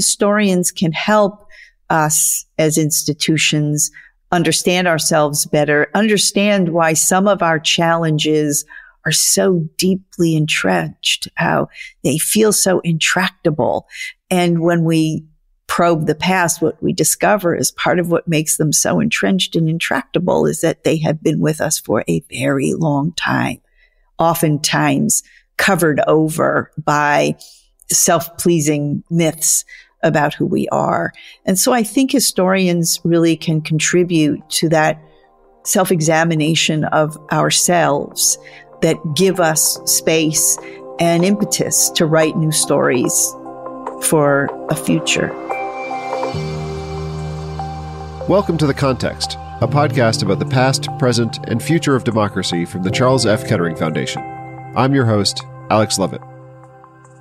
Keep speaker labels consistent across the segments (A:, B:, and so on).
A: historians can help us as institutions understand ourselves better, understand why some of our challenges are so deeply entrenched, how they feel so intractable. And when we probe the past, what we discover is part of what makes them so entrenched and intractable is that they have been with us for a very long time, oftentimes covered over by self-pleasing myths about who we are. And so I think historians really can contribute to that self-examination of ourselves that give us space and impetus to write new stories for a future.
B: Welcome to The Context, a podcast about the past, present, and future of democracy from the Charles F. Kettering Foundation. I'm your host, Alex Levitt.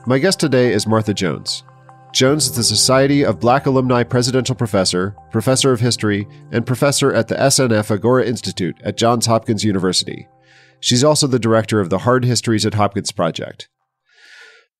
B: My guest today is Martha Jones. Jones is the Society of Black Alumni Presidential Professor, Professor of History, and Professor at the SNF Agora Institute at Johns Hopkins University. She's also the director of the Hard Histories at Hopkins project.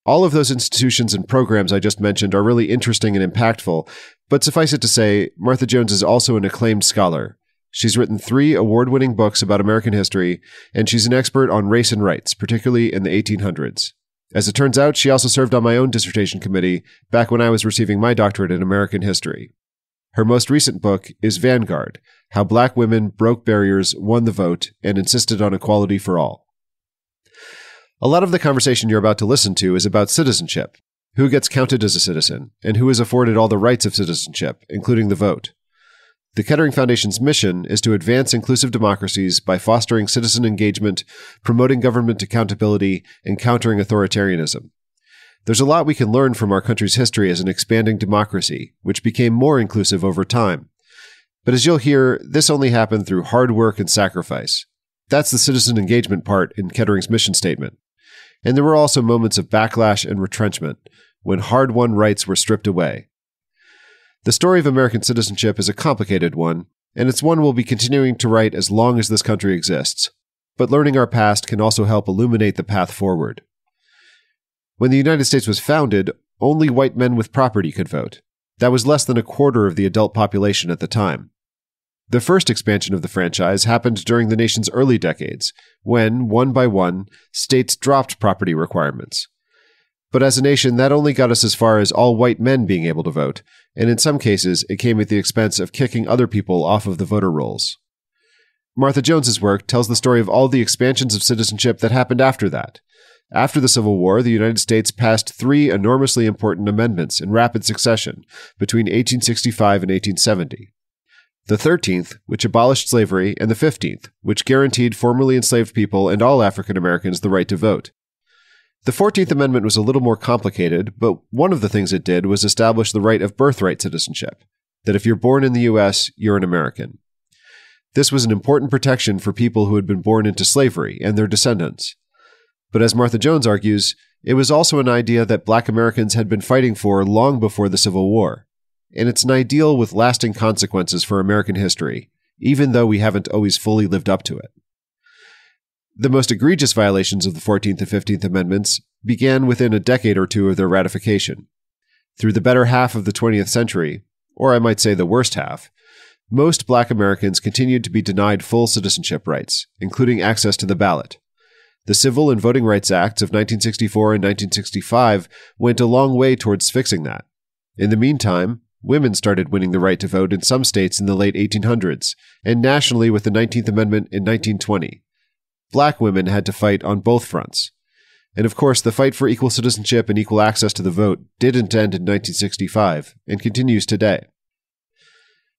B: All of those institutions and programs I just mentioned are really interesting and impactful, but suffice it to say, Martha Jones is also an acclaimed scholar. She's written 3 award-winning books about American history, and she's an expert on race and rights, particularly in the 1800s. As it turns out, she also served on my own dissertation committee back when I was receiving my doctorate in American history. Her most recent book is Vanguard: How Black Women Broke Barriers, Won the Vote, and Insisted on Equality for All. A lot of the conversation you're about to listen to is about citizenship, who gets counted as a citizen, and who is afforded all the rights of citizenship, including the vote. The Kettering Foundation's mission is to advance inclusive democracies by fostering citizen engagement, promoting government accountability, and countering authoritarianism. There's a lot we can learn from our country's history as an expanding democracy, which became more inclusive over time. But as you'll hear, this only happened through hard work and sacrifice. That's the citizen engagement part in Kettering's mission statement. And there were also moments of backlash and retrenchment, when hard-won rights were stripped away. The story of American citizenship is a complicated one, and it's one we'll be continuing to write as long as this country exists. But learning our past can also help illuminate the path forward. When the United States was founded, only white men with property could vote. That was less than a quarter of the adult population at the time. The first expansion of the franchise happened during the nation's early decades, when, one by one, states dropped property requirements. But as a nation, that only got us as far as all white men being able to vote, and in some cases, it came at the expense of kicking other people off of the voter rolls. Martha Jones's work tells the story of all the expansions of citizenship that happened after that. After the Civil War, the United States passed 3 enormously important amendments in rapid succession between 1865 and 1870. The 13th, which abolished slavery, and the 15th, which guaranteed formerly enslaved people and all African Americans the right to vote. The 14th Amendment was a little more complicated, but one of the things it did was establish the right of birthright citizenship, that if you're born in the U.S., you're an American. This was an important protection for people who had been born into slavery and their descendants. But as Martha Jones argues, it was also an idea that Black Americans had been fighting for long before the Civil War. And it's an ideal with lasting consequences for American history, even though we haven't always fully lived up to it. The most egregious violations of the 14th and 15th Amendments began within a decade or two of their ratification. Through the better half of the 20th century, or I might say the worst half, most Black Americans continued to be denied full citizenship rights, including access to the ballot. The Civil and Voting Rights Acts of 1964 and 1965 went a long way towards fixing that. In the meantime, women started winning the right to vote in some states in the late 1800s, and nationally with the 19th Amendment in 1920. Black women had to fight on both fronts. And of course, the fight for equal citizenship and equal access to the vote didn't end in 1965, and continues today.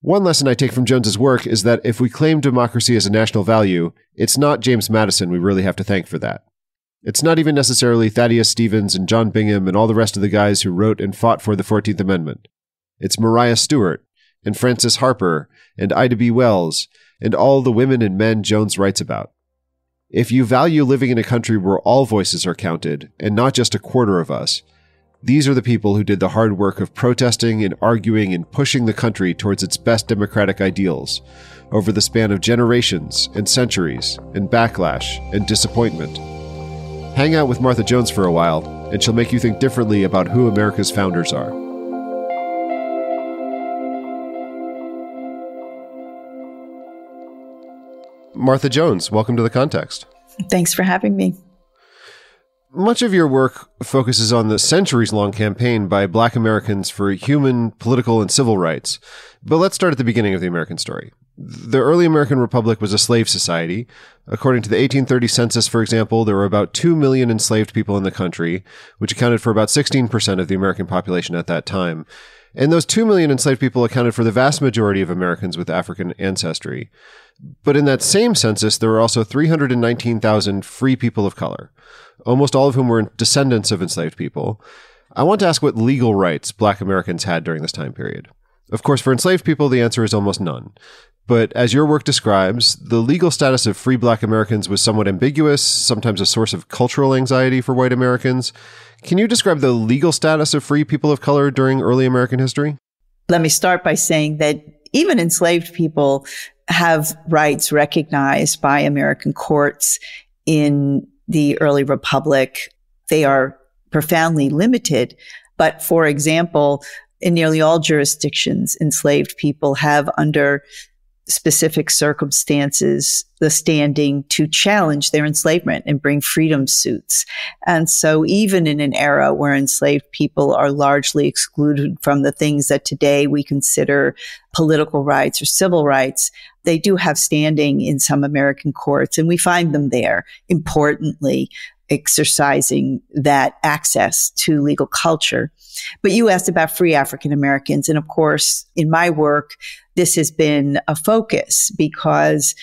B: One lesson I take from Jones's work is that if we claim democracy as a national value, it's not James Madison we really have to thank for that. It's not even necessarily Thaddeus Stevens and John Bingham and all the rest of the guys who wrote and fought for the 14th Amendment. It's Mariah Stewart, and Frances Harper, and Ida B. Wells, and all the women and men Jones writes about. If you value living in a country where all voices are counted, and not just a quarter of us, these are the people who did the hard work of protesting and arguing and pushing the country towards its best democratic ideals over the span of generations and centuries and backlash and disappointment. Hang out with Martha Jones for a while, and she'll make you think differently about who America's founders are. Martha Jones, welcome to The Context.
A: Thanks for having me.
B: Much of your work focuses on the centuries-long campaign by Black Americans for human, political, and civil rights. But let's start at the beginning of the American story. The early American Republic was a slave society. According to the 1830 census, for example, there were about 2 million enslaved people in the country, which accounted for about 16% of the American population at that time. And those 2 million enslaved people accounted for the vast majority of Americans with African ancestry. But in that same census, there were also 319,000 free people of color, almost all of whom were descendants of enslaved people. I want to ask what legal rights Black Americans had during this time period. Of course, for enslaved people, the answer is almost none. But as your work describes, the legal status of free Black Americans was somewhat ambiguous, sometimes a source of cultural anxiety for white Americans. Can you describe the legal status of free people of color during early American history?
A: Let me start by saying that even enslaved people have rights recognized by American courts in the early republic. They are profoundly limited. But for example, in nearly all jurisdictions, enslaved people have, under specific circumstances, the standing to challenge their enslavement and bring freedom suits. And so even in an era where enslaved people are largely excluded from the things that today we consider political rights or civil rights, they do have standing in some American courts, and we find them there, importantly, exercising that access to legal culture. But you asked about free African Americans. And of course, in my work, this has been a focus because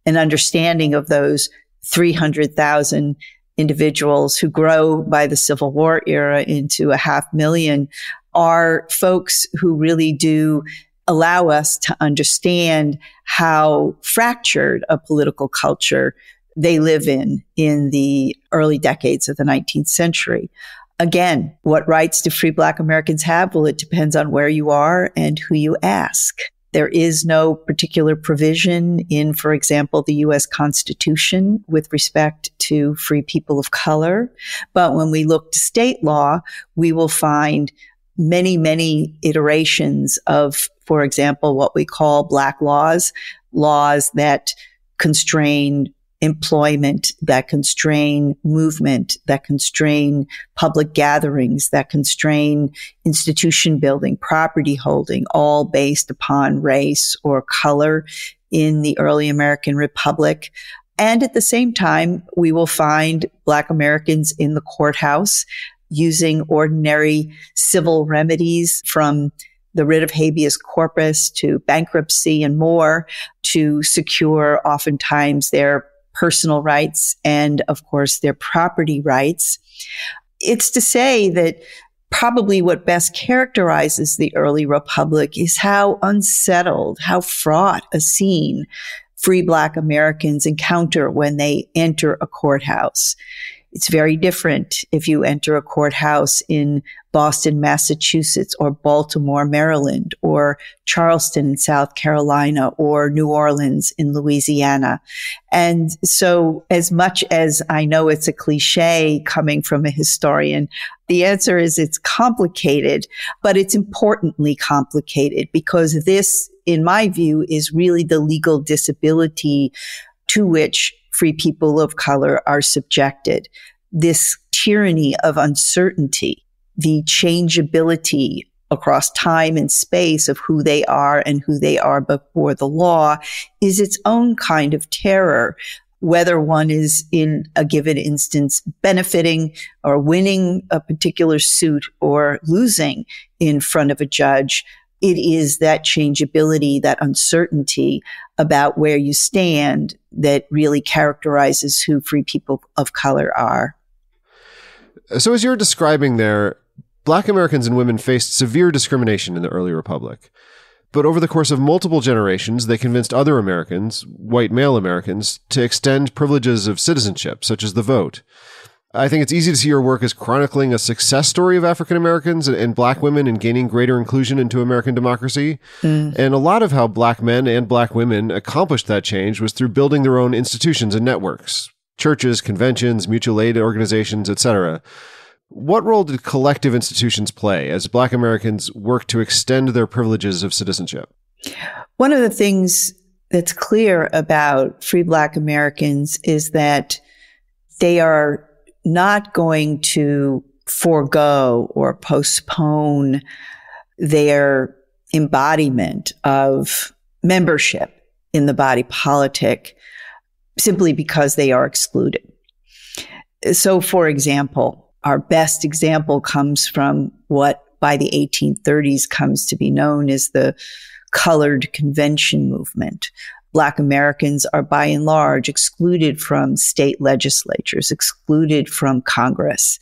A: an understanding of those 300,000 individuals who grow by the Civil War era into 500,000 are folks who really do allow us to understand how fractured a political culture they live in the early decades of the 19th century. Again, what rights do free Black Americans have? Well, it depends on where you are and who you ask. There is no particular provision in, for example, the U.S. Constitution with respect to free people of color. But when we look to state law, we will find many, many iterations of, for example, what we call Black laws, laws that constrain employment, that constrain movement, that constrain public gatherings, that constrain institution building, property holding, all based upon race or color in the early American Republic. And at the same time, we will find Black Americans in the courthouse using ordinary civil remedies, from the writ of habeas corpus to bankruptcy and more, to secure oftentimes their personal rights and, of course, their property rights. It's to say that probably what best characterizes the early republic is how unsettled, how fraught a scene free Black Americans encounter when they enter a courthouse. It's very different if you enter a courthouse in Boston, Massachusetts, or Baltimore, Maryland, or Charleston in South Carolina, or New Orleans in Louisiana. And so, as much as I know it's a cliche coming from a historian, the answer is it's complicated, but it's importantly complicated because this, in my view, is really the legal disability to which free people of color are subjected. This tyranny of uncertainty, the changeability across time and space of who they are and who they are before the law, is its own kind of terror, whether one is in a given instance benefiting or winning a particular suit or losing in front of a judge. It is that changeability, that uncertainty about where you stand that really characterizes who free people of color are.
B: So as you're describing there, Black Americans and women faced severe discrimination in the early republic. But over the course of multiple generations, they convinced other Americans, white male Americans, to extend privileges of citizenship, such as the vote. I think it's easy to see your work as chronicling a success story of African Americans and Black women in gaining greater inclusion into American democracy. And a lot of how Black men and Black women accomplished that change was through building their own institutions and networks, churches, conventions, mutual aid organizations, etc. What role did collective institutions play as Black Americans worked to extend their privileges of citizenship?
A: One of the things that's clear about free Black Americans is that they are not going to forego or postpone their embodiment of membership in the body politic simply because they are excluded. So, for example, our best example comes from what by the 1830s comes to be known as the colored convention movement. Black Americans are by and large excluded from state legislatures, excluded from Congress,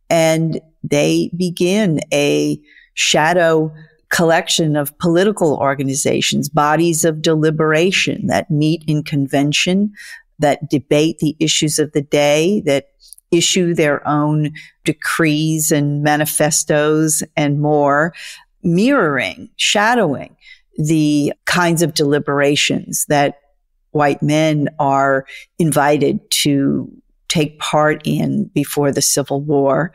A: and they begin a shadow collection of political organizations, bodies of deliberation that meet in convention, that debate the issues of the day, that issue their own decrees and manifestos and more, mirroring, shadowing the kinds of deliberations that white men are invited to take part in before the Civil War.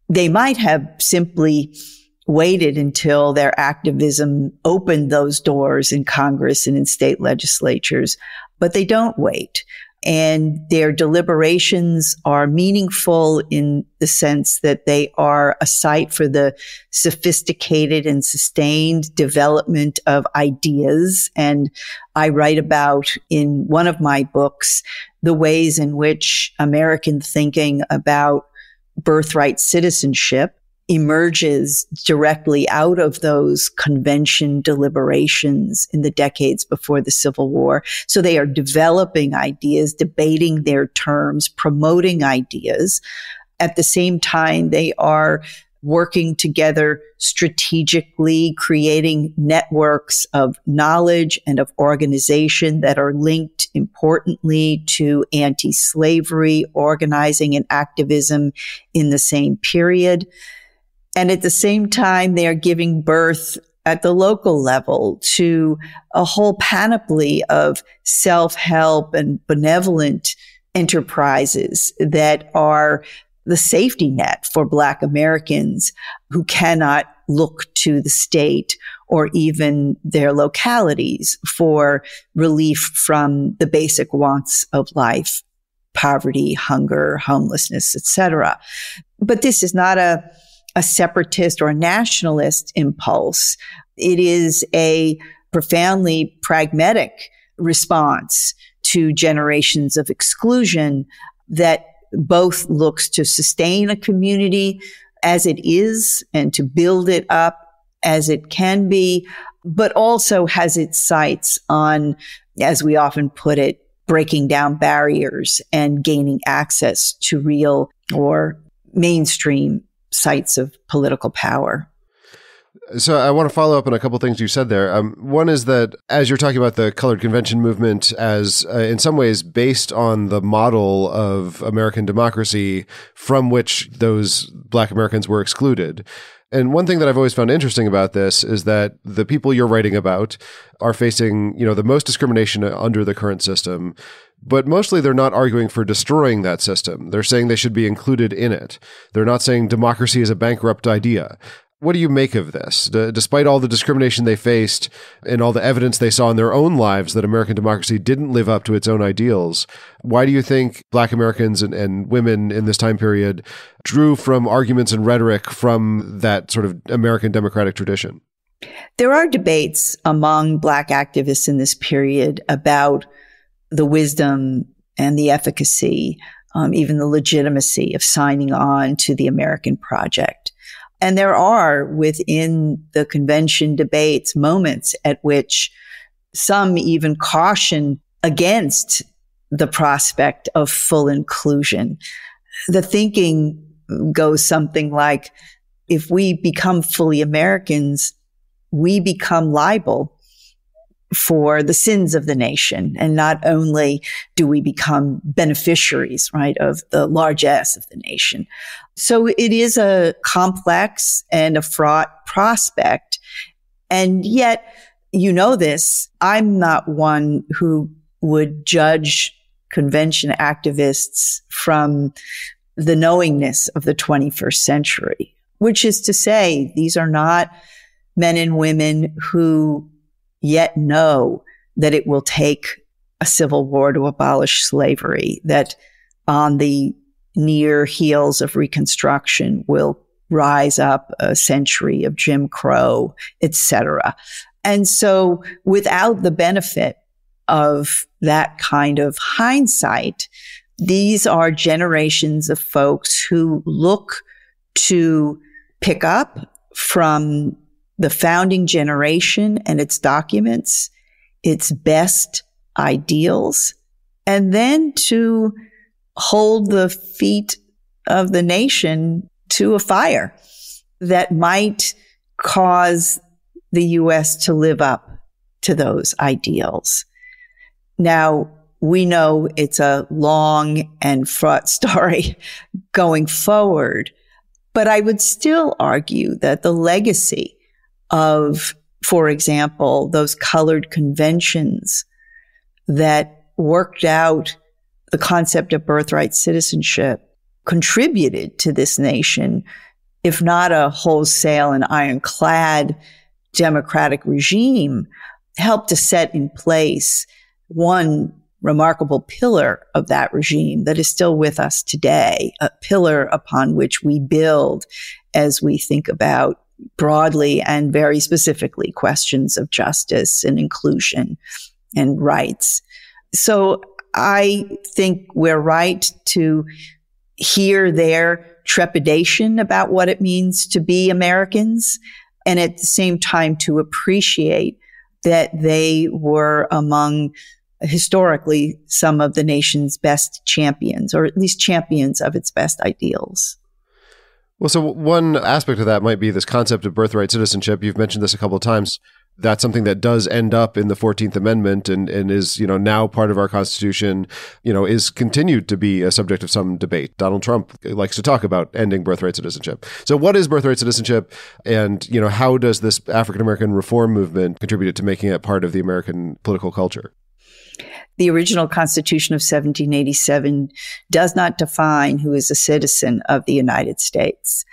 A: They might have simply waited until their activism opened those doors in Congress and in state legislatures, but they don't wait. And their deliberations are meaningful in the sense that they are a site for the sophisticated and sustained development of ideas. And I write about in one of my books the ways in which American thinking about birthright citizenship emerges directly out of those convention deliberations in the decades before the Civil War. So they are developing ideas, debating their terms, promoting ideas. At the same time, they are working together strategically, creating networks of knowledge and of organization that are linked importantly to anti-slavery organizing and activism in the same period. And at the same time, they are giving birth at the local level to a whole panoply of self-help and benevolent enterprises that are the safety net for Black Americans who cannot look to the state or even their localities for relief from the basic wants of life, poverty, hunger, homelessness, etc. But this is not a separatist or a nationalist impulse. It is a profoundly pragmatic response to generations of exclusion that both looks to sustain a community as it is and to build it up as it can be, but also has its sights on, as we often put it, breaking down barriers and gaining access to real or mainstream sites of political power.
B: So I want to follow up on a couple of things you said there. One is that as you're talking about the colored convention movement as in some ways based on the model of American democracy from which those Black Americans were excluded. And one thing that I've always found interesting about this is that the people you're writing about are facing, the most discrimination under the current system. But mostly they're not arguing for destroying that system. They're saying they should be included in it. They're not saying democracy is a bankrupt idea. What do you make of this? Despite all the discrimination they faced and all the evidence they saw in their own lives that American democracy didn't live up to its own ideals, why do you think Black Americans and women in this time period drew from arguments and rhetoric from that sort of American democratic tradition?
A: There are debates among Black activists in this period about the wisdom and the efficacy, even the legitimacy of signing on to the American project. And there are within the convention debates moments at which some even caution against the prospect of full inclusion. The thinking goes something like, if we become fully Americans, we become liable for the sins of the nation. And not only do we become beneficiaries, right, of the largesse of the nation. So it is a complex and a fraught prospect. And yet, this, I'm not one who would judge convention activists from the knowingness of the 21st century, which is to say, these are not men and women who yet know that it will take a civil war to abolish slavery, that on the near heels of Reconstruction will rise up a century of Jim Crow, etc. And so without the benefit of that kind of hindsight, these are generations of folks who look to pick up from the founding generation and its documents, its best ideals, and then to hold the feet of the nation to a fire that might cause the U.S. to live up to those ideals. Now, we know it's a long and fraught story going forward, but I would still argue that the legacy of, for example, those colored conventions that worked out the concept of birthright citizenship contributed to this nation, if not a wholesale and ironclad democratic regime, helped to set in place one remarkable pillar of that regime that is still with us today, a pillar upon which we build as we think about broadly and very specifically questions of justice and inclusion and rights. So I think we're right to hear their trepidation about what it means to be Americans, and at the same time to appreciate that they were among historically some of the nation's best champions, or at least champions of its best ideals.
B: Well, so one aspect of that might be this concept of birthright citizenship. You've mentioned this a couple of times. That's something that does end up in the 14th Amendment and is, now part of our Constitution, is continued to be a subject of some debate. Donald Trump likes to talk about ending birthright citizenship. So what is birthright citizenship? And, how does this African-American reform movement contribute to making it part of the American political culture?
A: The original Constitution of 1787 does not define who is a citizen of the United States.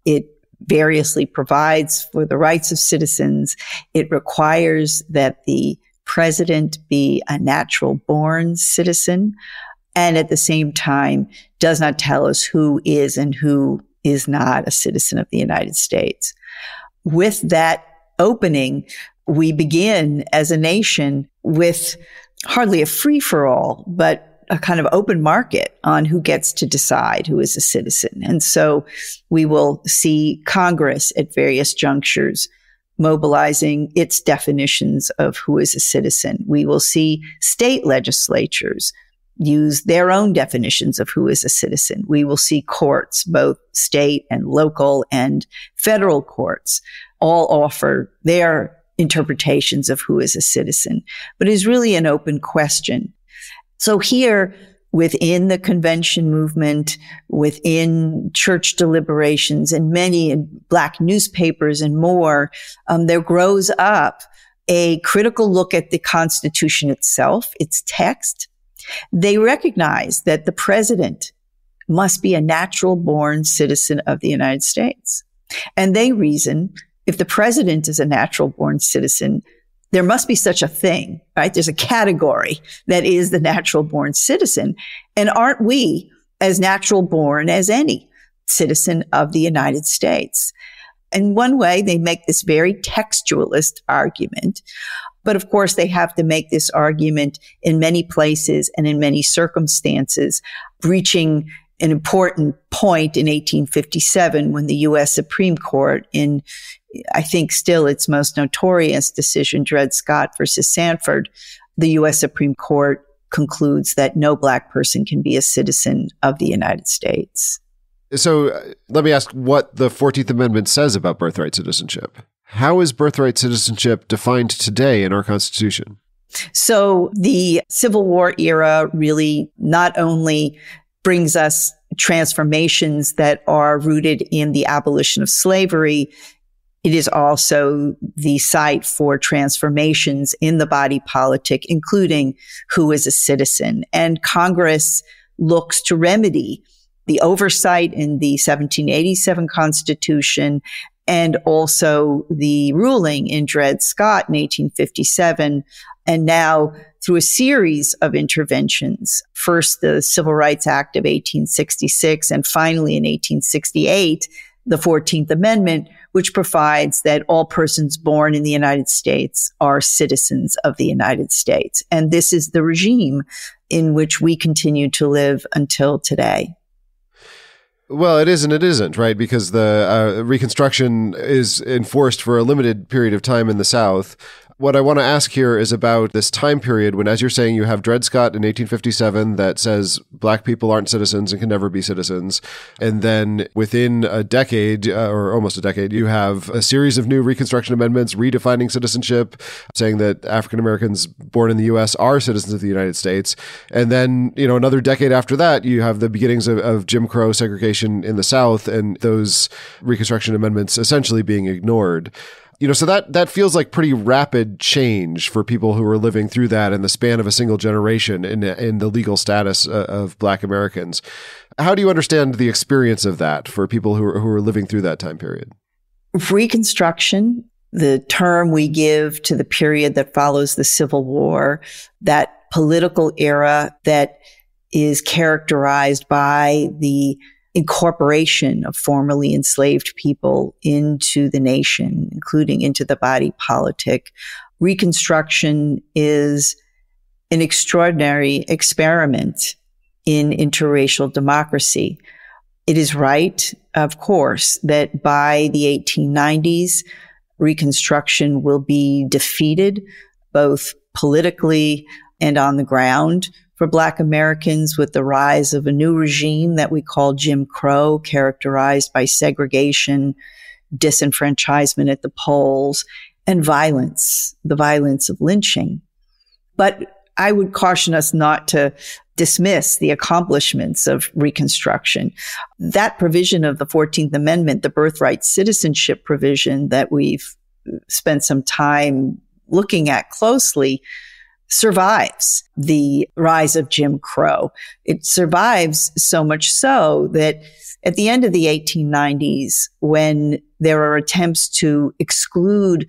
A: It variously provides for the rights of citizens. It requires that the president be a natural-born citizen, and at the same time does not tell us who is and who is not a citizen of the United States. With that opening, we begin as a nation with hardly a free-for-all, but a kind of open market on who gets to decide who is a citizen. And so we will see Congress at various junctures mobilizing its definitions of who is a citizen. We will see state legislatures use their own definitions of who is a citizen. We will see courts, both state and local and federal courts, all offer their interpretations of who is a citizen, but it is really an open question. So here, within the convention movement, within church deliberations and many Black newspapers and more, there grows up a critical look at the Constitution itself, its text. They recognize that the president must be a natural-born citizen of the United States. And they reason, if the president is a natural-born citizen, there must be such a thing, right? There's a category that is the natural-born citizen. And aren't we as natural-born as any citizen of the United States? In one way, they make this very textualist argument. But of course, they have to make this argument in many places and in many circumstances, reaching an important point in 1857 when the U.S. Supreme Court, in I think still its most notorious decision, Dred Scott versus Sanford, the U.S. Supreme Court concludes that no Black person can be a citizen of the United States.
B: So let me ask what the 14th Amendment says about birthright citizenship. How is birthright citizenship defined today in our Constitution?
A: So the Civil War era really not only brings us transformations that are rooted in the abolition of slavery, it is also the site for transformations in the body politic, including who is a citizen. And Congress looks to remedy the oversight in the 1787 Constitution and also the ruling in Dred Scott in 1857, and now through a series of interventions, first the Civil Rights Act of 1866, and finally in 1868, the 14th Amendment, which provides that all persons born in the United States are citizens of the United States. And this is the regime in which we continue to live until today.
B: Well, it is and it isn't, right? Because the Reconstruction is enforced for a limited period of time in the South. What I want to ask here is about this time period when, as you're saying, you have Dred Scott in 1857 that says black people aren't citizens and can never be citizens. And then within a decade, or almost a decade, you have a series of new Reconstruction amendments redefining citizenship, saying that African Americans born in the U.S. are citizens of the United States. And then, another decade after that, you have the beginnings of Jim Crow segregation in the South and those Reconstruction amendments essentially being ignored. So that feels like pretty rapid change for people who are living through that in the span of a single generation in the legal status of Black Americans. How do you understand the experience of that for people who are living through that time period?
A: Reconstruction, the term we give to the period that follows the Civil War, that political era that is characterized by the incorporation of formerly enslaved people into the nation, including into the body politic. Reconstruction is an extraordinary experiment in interracial democracy. It is right, of course, that by the 1890s, Reconstruction will be defeated, both politically and on the ground, for Black Americans, with the rise of a new regime that we call Jim Crow, characterized by segregation, disenfranchisement at the polls, and violence, the violence of lynching. But I would caution us not to dismiss the accomplishments of Reconstruction. That provision of the 14th Amendment, the Birthright Citizenship provision that we've spent some time looking at closely, survives the rise of Jim Crow. It survives so much so that at the end of the 1890s, when there are attempts to exclude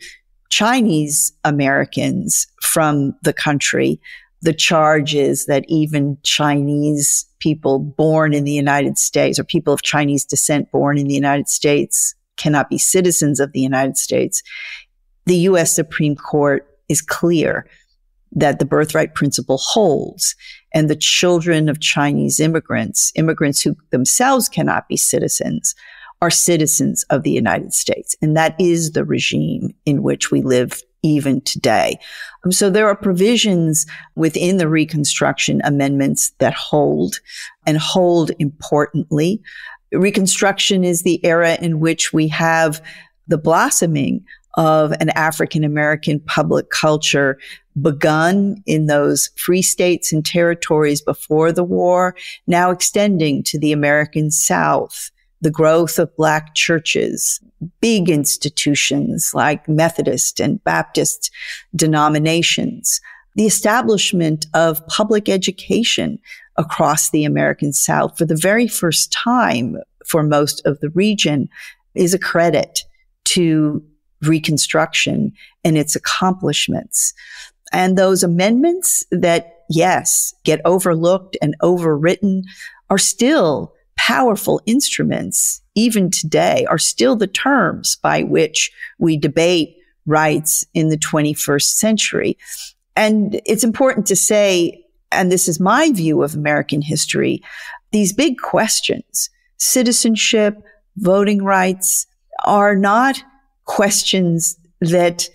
A: Chinese Americans from the country, the charge is that even Chinese people born in the United States, or people of Chinese descent born in the United States, cannot be citizens of the United States. The U.S. Supreme Court is clear that the birthright principle holds, and the children of Chinese immigrants who themselves cannot be citizens, are citizens of the United States. And that is the regime in which we live even today. So there are provisions within the Reconstruction amendments that hold, and hold importantly. Reconstruction is the era in which we have the blossoming of an African American public culture begun in those free states and territories before the war, now extending to the American South, the growth of Black churches, big institutions like Methodist and Baptist denominations, the establishment of public education across the American South for the very first time for most of the region is a credit to Reconstruction and its accomplishments. And those amendments that, yes, get overlooked and overwritten are still powerful instruments, even today, are still the terms by which we debate rights in the 21st century. And it's important to say, and this is my view of American history, these big questions, citizenship, voting rights, are not questions that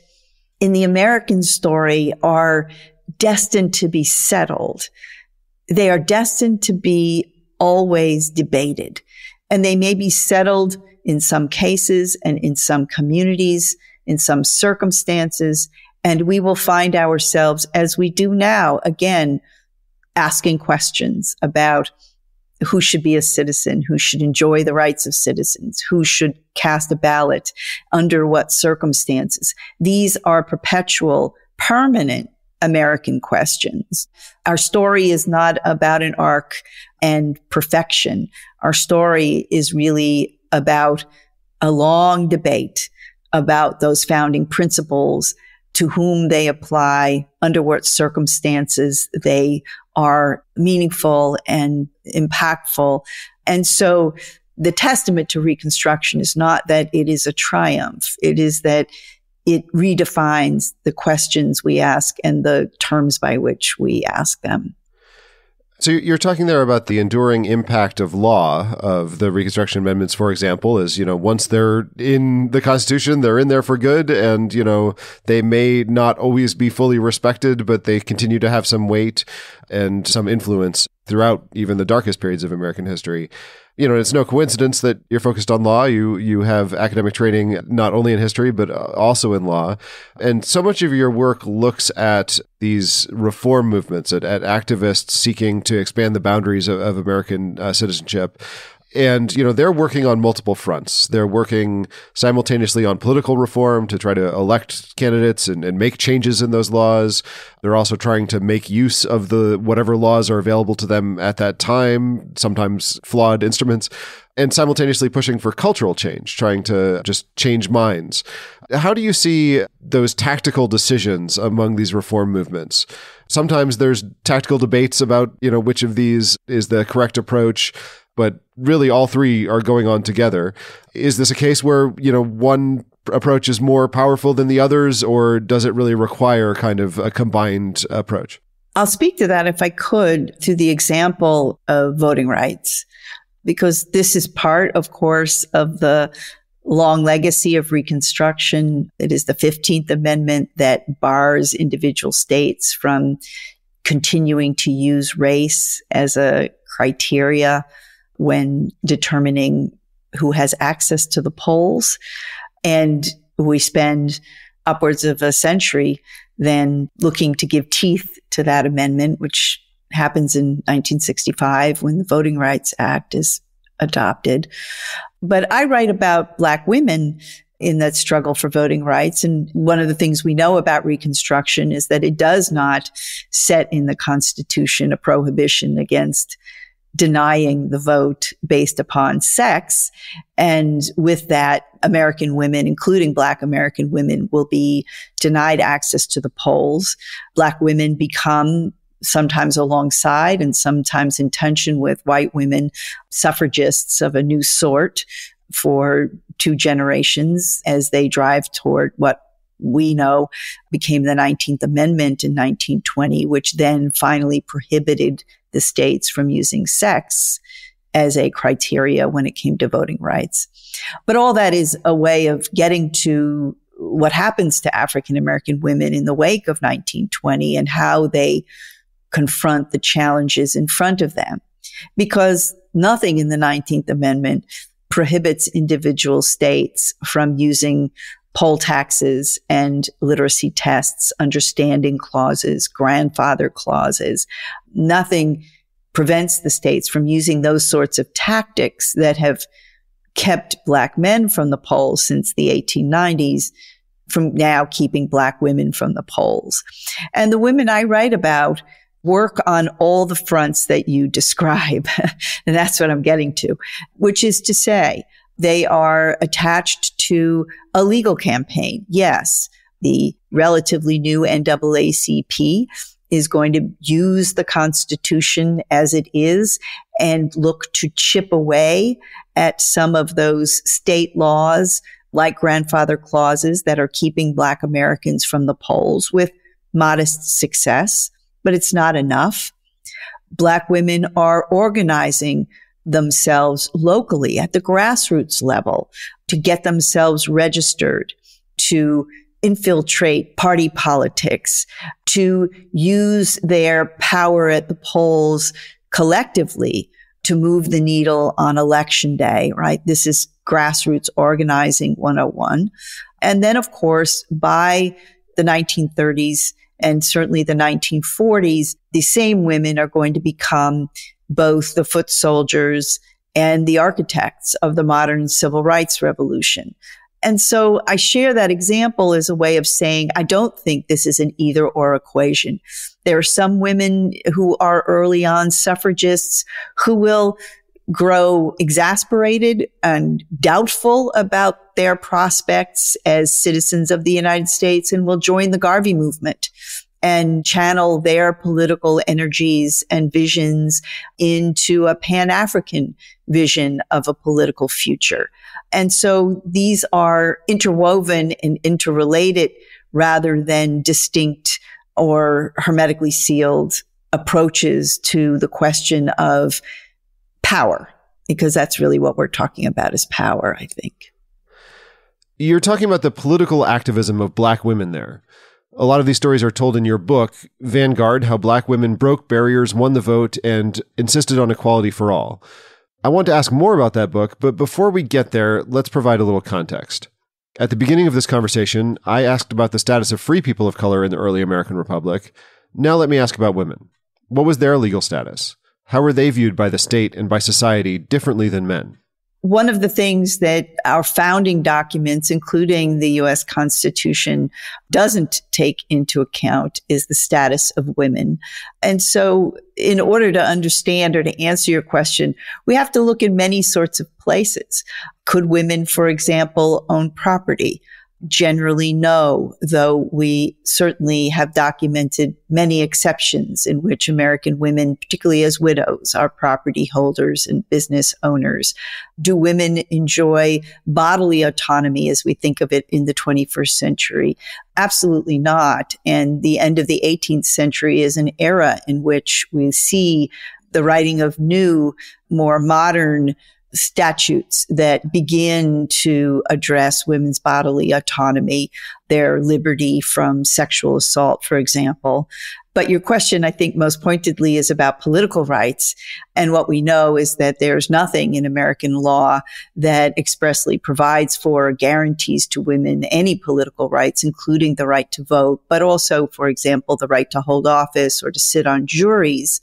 A: in the American story are destined to be settled. They are destined to be always debated, and they may be settled in some cases and in some communities, in some circumstances, and we will find ourselves, as we do now, again, asking questions about who should be a citizen, who should enjoy the rights of citizens, who should cast a ballot, under what circumstances. These are perpetual, permanent American questions. Our story is not about an arc and perfection. Our story is really about a long debate about those founding principles, to whom they apply, under what circumstances they are meaningful and impactful. And so the testament to Reconstruction is not that it is a triumph. It is that it redefines the questions we ask and the terms by which we ask them.
B: So you're talking there about the enduring impact of law of the Reconstruction Amendments, for example, is, once they're in the Constitution, they're in there for good. And, they may not always be fully respected, but they continue to have some weight and some influence throughout even the darkest periods of American history. It's no coincidence that you're focused on law. You have academic training not only in history, but also in law. And so much of your work looks at these reform movements, at activists seeking to expand the boundaries of American citizenship. And, they're working on multiple fronts. They're working simultaneously on political reform to try to elect candidates and make changes in those laws. They're also trying to make use of whatever laws are available to them at that time, sometimes flawed instruments, and simultaneously pushing for cultural change, trying to just change minds. How do you see those tactical decisions among these reform movements? Sometimes there's tactical debates about, which of these is the correct approach, but really all three are going on together. Is this a case where, one approach is more powerful than the others, or does it really require kind of a combined approach?
A: I'll speak to that, if I could, through the example of voting rights, because this is part, of course, of the long legacy of Reconstruction. It is the 15th Amendment that bars individual states from continuing to use race as a criteria when determining who has access to the polls. And we spend upwards of a century then looking to give teeth to that amendment, which happens in 1965 when the Voting Rights Act is adopted. But I write about Black women in that struggle for voting rights. And one of the things we know about Reconstruction is that it does not set in the Constitution a prohibition against denying the vote based upon sex. And with that, American women, including Black American women, will be denied access to the polls. Black women become, sometimes alongside and sometimes in tension with white women, suffragists of a new sort for 2 generations as they drive toward what we know became the 19th Amendment in 1920, which then finally prohibited the states from using sex as a criteria when it came to voting rights. But all that is a way of getting to what happens to African American women in the wake of 1920 and how they confront the challenges in front of them. Because nothing in the 19th Amendment prohibits individual states from using poll taxes and literacy tests, understanding clauses, grandfather clauses. Nothing prevents the states from using those sorts of tactics that have kept Black men from the polls since the 1890s, from now keeping Black women from the polls. And the women I write about work on all the fronts that you describe. And that's what I'm getting to, which is to say, they are attached to a legal campaign. Yes, the relatively new NAACP is going to use the Constitution as it is and look to chip away at some of those state laws like grandfather clauses that are keeping Black Americans from the polls with modest success, but it's not enough. Black women are organizing themselves locally at the grassroots level to get themselves registered, to infiltrate party politics, to use their power at the polls collectively to move the needle on election day, right? This is grassroots organizing 101. And then, of course, by the 1930s and certainly the 1940s, the same women are going to become both the foot soldiers and the architects of the modern civil rights revolution. And so I share that example as a way of saying, I don't think this is an either or equation. There are some women who are early on suffragists who will grow exasperated and doubtful about their prospects as citizens of the United States and will join the Garvey movement and channel their political energies and visions into a Pan-African vision of a political future. And so these are interwoven and interrelated rather than distinct or hermetically sealed approaches to the question of power, because that's really what we're talking about is power, I think.
B: You're talking about the political activism of Black women there. A lot of these stories are told in your book, Vanguard, How Black Women Broke Barriers, Won the Vote, and Insisted on Equality for All. I want to ask more about that book, but before we get there, let's provide a little context. At the beginning of this conversation, I asked about the status of free people of color in the early American Republic. Now let me ask about women. What was their legal status? How were they viewed by the state and by society differently than men?
A: One of the things that our founding documents, including the U.S. Constitution, doesn't take into account is the status of women. And so in order to understand or to answer your question, we have to look in many sorts of places. Could women, for example, own property? Generally, no, though we certainly have documented many exceptions in which American women, particularly as widows, are property holders and business owners. Do women enjoy bodily autonomy as we think of it in the 21st century? Absolutely not. And the end of the 18th century is an era in which we see the writing of new, more modern statutes that begin to address women's bodily autonomy, their liberty from sexual assault, for example. But your question, I think, most pointedly is about political rights. And what we know is that there's nothing in American law that expressly provides for or guarantees to women any political rights, including the right to vote, but also, for example, the right to hold office or to sit on juries.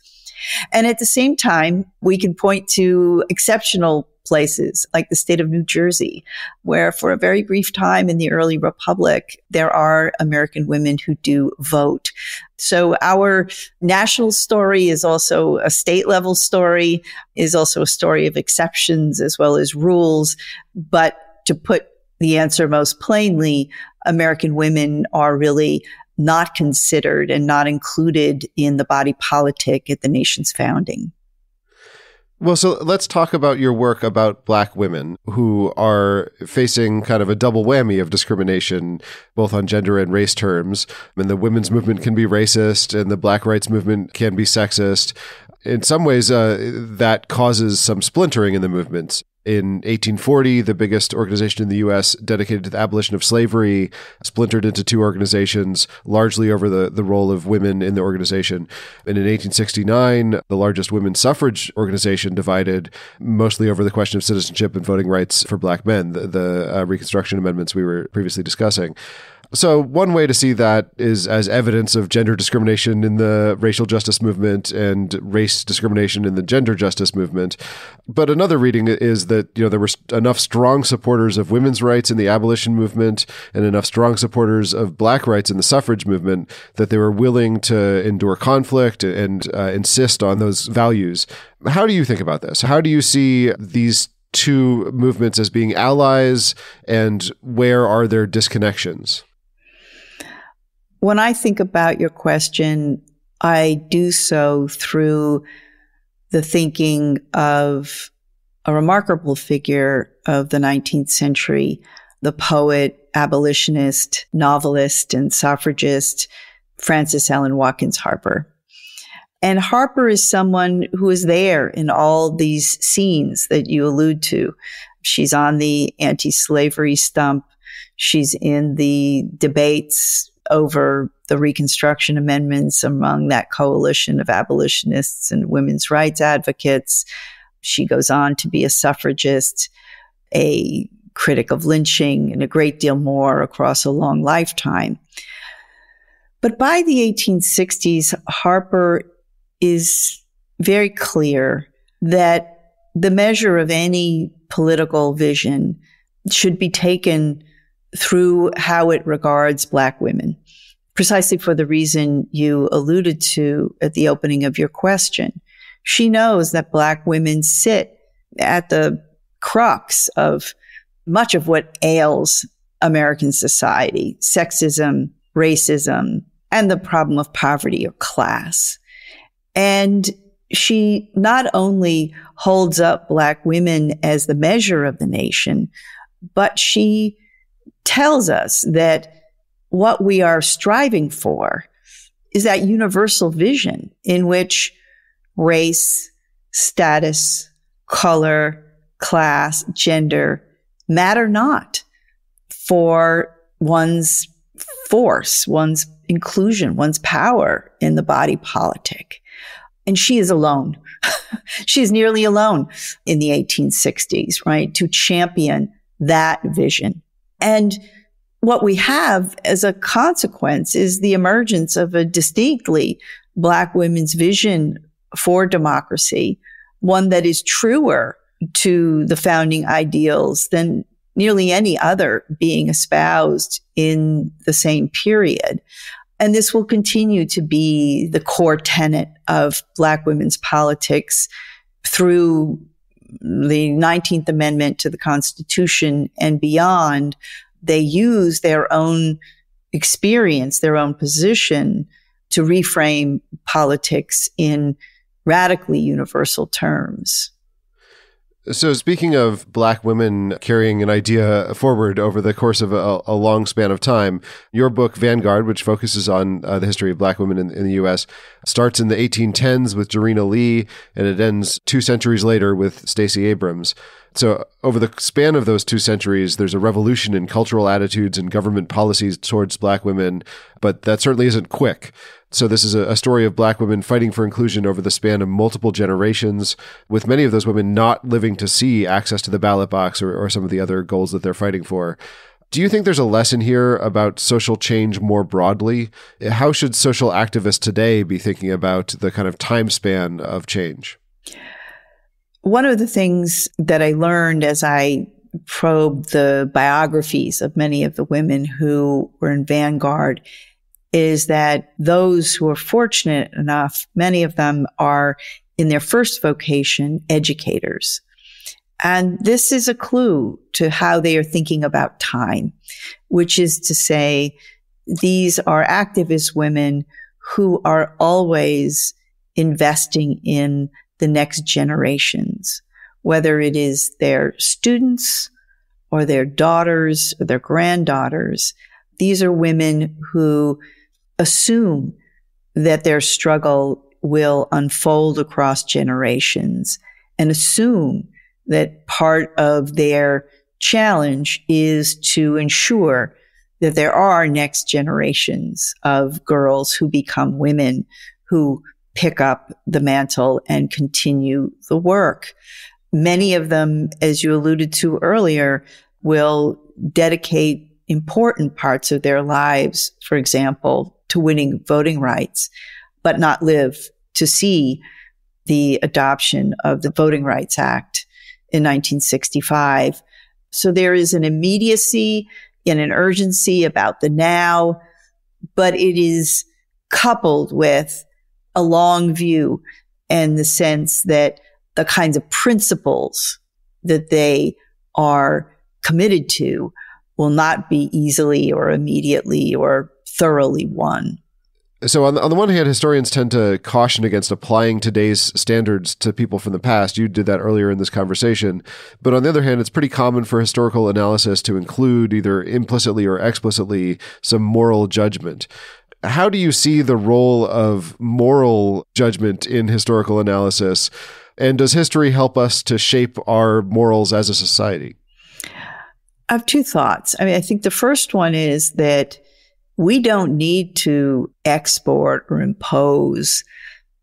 A: And at the same time, we can point to exceptional places like the state of New Jersey, where for a very brief time in the early republic, there are American women who do vote. So our national story is also a state level story, is also a story of exceptions as well as rules. But to put the answer most plainly, American women are really not considered and not included in the body politic at the nation's founding.
B: Well, so let's talk about your work about Black women who are facing kind of a double whammy of discrimination, both on gender and race terms. And the women's movement can be racist and the Black rights movement can be sexist. In some ways, that causes some splintering in the movements. In 1840, the biggest organization in the U.S. dedicated to the abolition of slavery splintered into two organizations, largely over the role of women in the organization. And in 1869, the largest women's suffrage organization divided mostly over the question of citizenship and voting rights for Black men, the Reconstruction Amendments we were previously discussing. So one way to see that is as evidence of gender discrimination in the racial justice movement and race discrimination in the gender justice movement. But another reading is that, there were enough strong supporters of women's rights in the abolition movement and enough strong supporters of Black rights in the suffrage movement that they were willing to endure conflict and insist on those values. How do you think about this? How do you see these two movements as being allies, and where are there disconnections?
A: When I think about your question, I do so through the thinking of a remarkable figure of the 19th century, the poet, abolitionist, novelist, and suffragist, Frances Ellen Watkins Harper. And Harper is someone who is there in all these scenes that you allude to. She's on the anti-slavery stump. She's in the debates over the Reconstruction Amendments among that coalition of abolitionists and women's rights advocates. She goes on to be a suffragist, a critic of lynching, and a great deal more across a long lifetime. But by the 1860s, Harper is very clear that the measure of any political vision should be taken through how it regards Black women, precisely for the reason you alluded to at the opening of your question. She knows that Black women sit at the crux of much of what ails American society: sexism, racism, and the problem of poverty or class. And she not only holds up Black women as the measure of the nation, but she tells us that what we are striving for is that universal vision in which race, status, color, class, gender matter not for one's force, one's inclusion, one's power in the body politic. And she is alone. She is nearly alone in the 1860s, right, to champion that vision. And what we have as a consequence is the emergence of a distinctly Black women's vision for democracy, one that is truer to the founding ideals than nearly any other being espoused in the same period. And this will continue to be the core tenet of Black women's politics through the 19th Amendment to the Constitution and beyond. They use their own experience, their own position to reframe politics in radically universal terms.
B: So speaking of Black women carrying an idea forward over the course of a long span of time, your book, Vanguard, which focuses on the history of Black women in the U.S., starts in the 1810s with Jarena Lee, and it ends 2 centuries later with Stacey Abrams. So over the span of those 2 centuries, there's a revolution in cultural attitudes and government policies towards Black women, but that certainly isn't quick. So this is a story of Black women fighting for inclusion over the span of multiple generations, with many of those women not living to see access to the ballot box or some of the other goals that they're fighting for. Do you think there's a lesson here about social change more broadly? How should social activists today be thinking about the kind of time span of change?
A: One of the things that I learned as I probed the biographies of many of the women who were in Vanguard is that those who are fortunate enough, many of them are in their first vocation, educators. And this is a clue to how they are thinking about time, which is to say, these are activist women who are always investing in the next generations, whether it is their students or their daughters or their granddaughters. These are women who assume that their struggle will unfold across generations and assume that part of their challenge is to ensure that there are next generations of girls who become women who pick up the mantle and continue the work. Many of them, as you alluded to earlier, will dedicate important parts of their lives, for example, to winning voting rights, but not live to see the adoption of the Voting Rights Act in 1965. So there is an immediacy and an urgency about the now, but it is coupled with a long view and the sense that the kinds of principles that they are committed to will not be easily or immediately or thoroughly won.
B: So on the one hand, historians tend to caution against applying today's standards to people from the past. You did that earlier in this conversation. But on the other hand, it's pretty common for historical analysis to include either implicitly or explicitly some moral judgment. How do you see the role of moral judgment in historical analysis? And does history help us to shape our morals as a society?
A: I have 2 thoughts. I think the first one is that we don't need to export or impose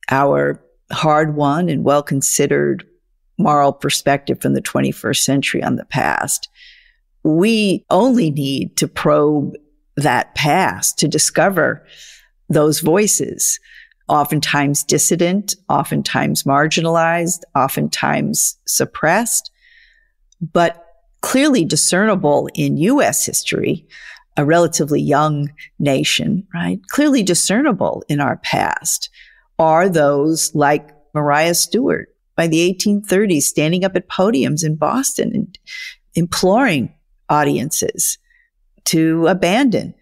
A: our hard-won and well-considered moral perspective from the 21st century on the past. We only need to probe that past to discover those voices, oftentimes dissident, oftentimes marginalized, oftentimes suppressed, but clearly discernible in U.S. history, a relatively young nation, right? Clearly discernible in our past are those like Maria Stewart, by the 1830s, standing up at podiums in Boston and imploring audiences to abandon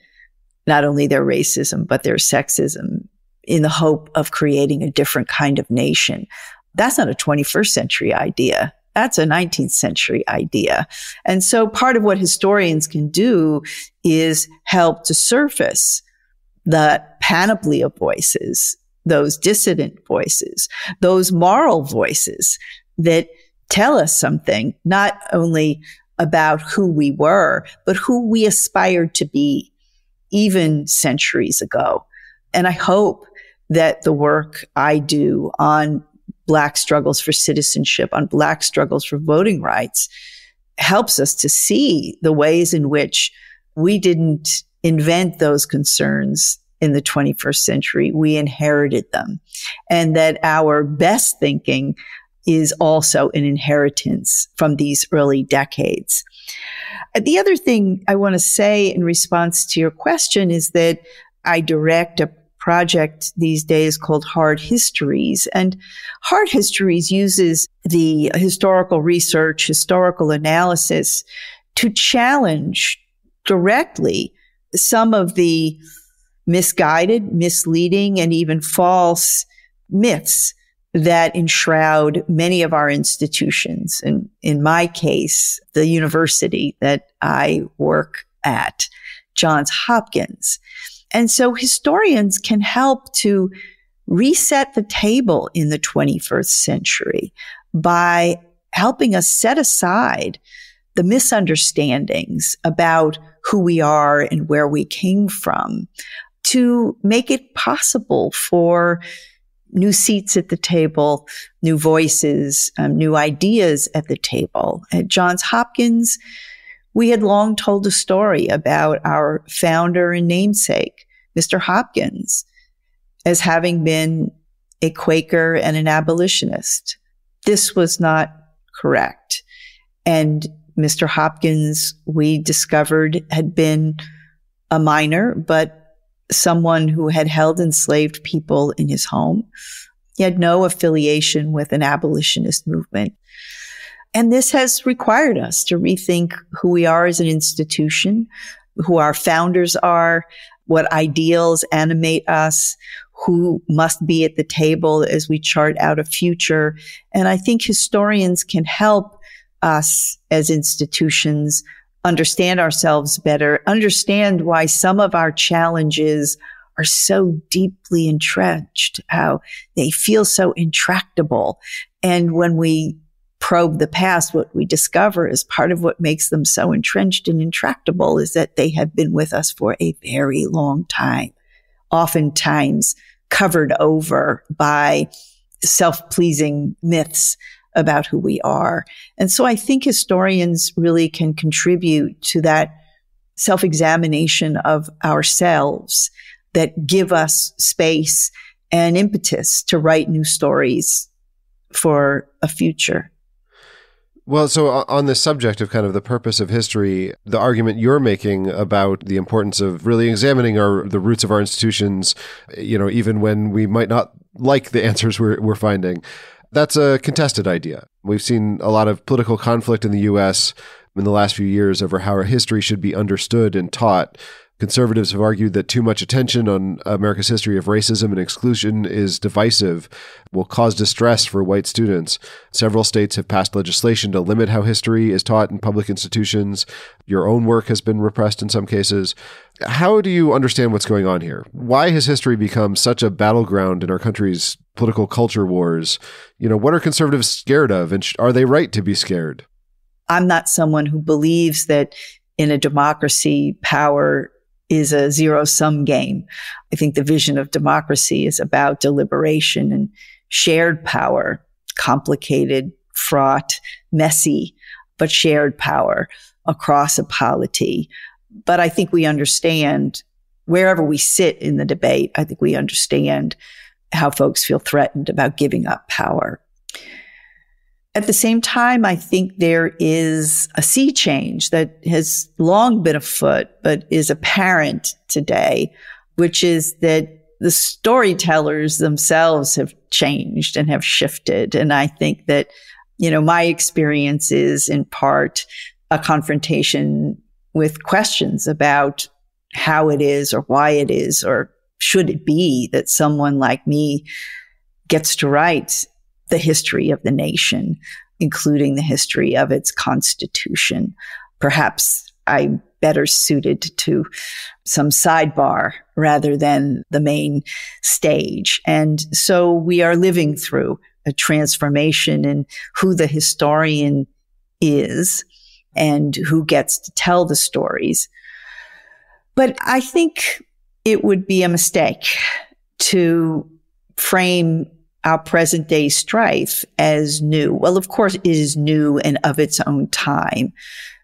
A: not only their racism, but their sexism in the hope of creating a different kind of nation. That's not a 21st century idea. That's a 19th century idea. And so part of what historians can do is help to surface the panoply of voices, those dissident voices, those moral voices that tell us something, not only about who we were, but who we aspired to be even centuries ago. And I hope that the work I do on Black struggles for citizenship, on Black struggles for voting rights, helps us to see the ways in which we didn't invent those concerns in the 21st century. We inherited them. And that our best thinking is also an inheritance from these early decades. The other thing I want to say in response to your question is that I direct a project these days called Hard Histories. And Hard Histories uses the historical research, historical analysis to challenge directly some of the misguided, misleading, and even false myths that enshroud many of our institutions. And in my case, the university that I work at, Johns Hopkins. And so historians can help to reset the table in the 21st century by helping us set aside the misunderstandings about who we are and where we came from to make it possible for new seats at the table, new voices, new ideas at the table. At Johns Hopkins, we had long told a story about our founder and namesake, Mr. Hopkins, as having been a Quaker and an abolitionist. This was not correct. And Mr. Hopkins, we discovered, had been a miner, but someone who had held enslaved people in his home. He had no affiliation with an abolitionist movement. And this has required us to rethink who we are as an institution, who our founders are, what ideals animate us, who must be at the table as we chart out a future. And I think historians can help us as institutions understand ourselves better, understand why some of our challenges are so deeply entrenched, how they feel so intractable. And when we probe the past, what we discover is part of what makes them so entrenched and intractable is that they have been with us for a very long time, oftentimes covered over by self-pleasing myths about who we are. And so I think historians really can contribute to that self-examination of ourselves that give us space and impetus to write new stories for a future.
B: Well, so on this subject of kind of the purpose of history, the argument you're making about the importance of really examining the roots of our institutions, even when we might not like the answers we're finding, that's a contested idea. We've seen a lot of political conflict in the U.S. in the last few years over how our history should be understood and taught. Conservatives have argued that too much attention on America's history of racism and exclusion is divisive, will cause distress for white students. Several states have passed legislation to limit how history is taught in public institutions. Your own work has been repressed in some cases. How do you understand what's going on here? Why has history become such a battleground in our country's political culture wars? What are conservatives scared of, and are they right to be scared?
A: I'm not someone who believes that in a democracy, power is a zero-sum game. I think the vision of democracy is about deliberation and shared power, complicated, fraught, messy, but shared power across a polity. But I think we understand, wherever we sit in the debate, I think we understand how folks feel threatened about giving up power. At the same time, I think there is a sea change that has long been afoot, but is apparent today, which is that the storytellers themselves have changed and have shifted. And I think that, my experience is in part a confrontation with questions about how it is or why it is or should it be that someone like me gets to write the history of the nation, including the history of its constitution. Perhaps I'm better suited to some sidebar rather than the main stage. And so we are living through a transformation in who the historian is and who gets to tell the stories. But I think it would be a mistake to frame our present day strife as new. Well, of course, it is new and of its own time.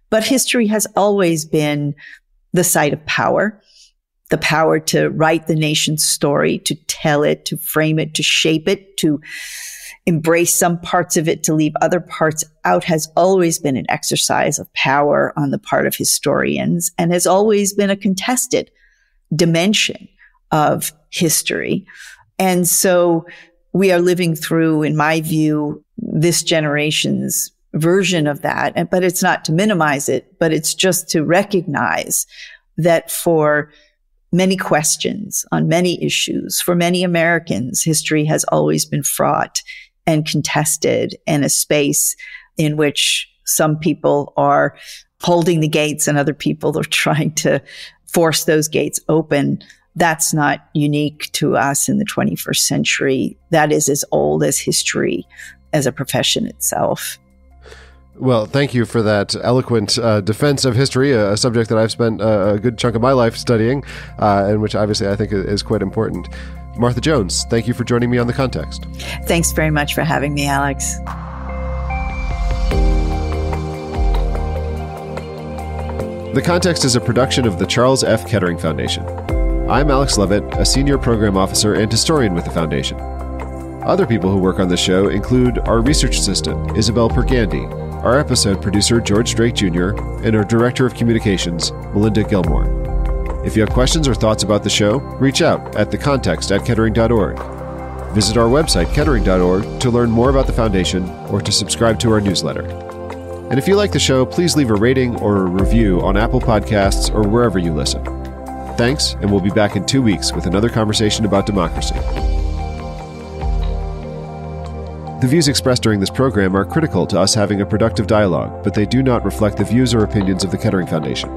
A: But history has always been the site of power, the power to write the nation's story, to tell it, to frame it, to shape it, to embrace some parts of it, to leave other parts out, has always been an exercise of power on the part of historians and has always been a contested dimension of history. And so we are living through, in my view, this generation's version of that. But it's not to minimize it, but it's just to recognize that for many questions on many issues, for many Americans, history has always been fraught and contested, and a space in which some people are holding the gates and other people are trying to force those gates open. That's not unique to us in the 21st century. That is as old as history as a profession itself.
B: Well, thank you for that eloquent defense of history, a subject that I've spent a good chunk of my life studying, and which obviously I think is quite important. Martha Jones, thank you for joining me on The Context.
A: Thanks very much for having me, Alex.
B: The Context is a production of the Charles F. Kettering Foundation. I'm Alex Levitt, a senior program officer and historian with the Foundation. Other people who work on the show include our research assistant, Isabel Pergandy, our episode producer, George Drake Jr., and our director of communications, Melinda Gilmore. If you have questions or thoughts about the show, reach out at thecontext@kettering.org. Visit our website, kettering.org, to learn more about the Foundation or to subscribe to our newsletter. And if you like the show, please leave a rating or a review on Apple Podcasts or wherever you listen. Thanks, and we'll be back in 2 weeks with another conversation about democracy. The views expressed during this program are critical to us having a productive dialogue, but they do not reflect the views or opinions of the Kettering Foundation.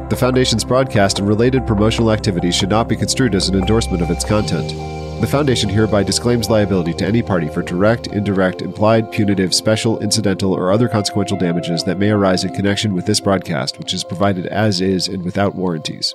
B: The Foundation's broadcast and related promotional activities should not be construed as an endorsement of its content. The Foundation hereby disclaims liability to any party for direct, indirect, implied, punitive, special, incidental, or other consequential damages that may arise in connection with this broadcast, which is provided as is and without warranties.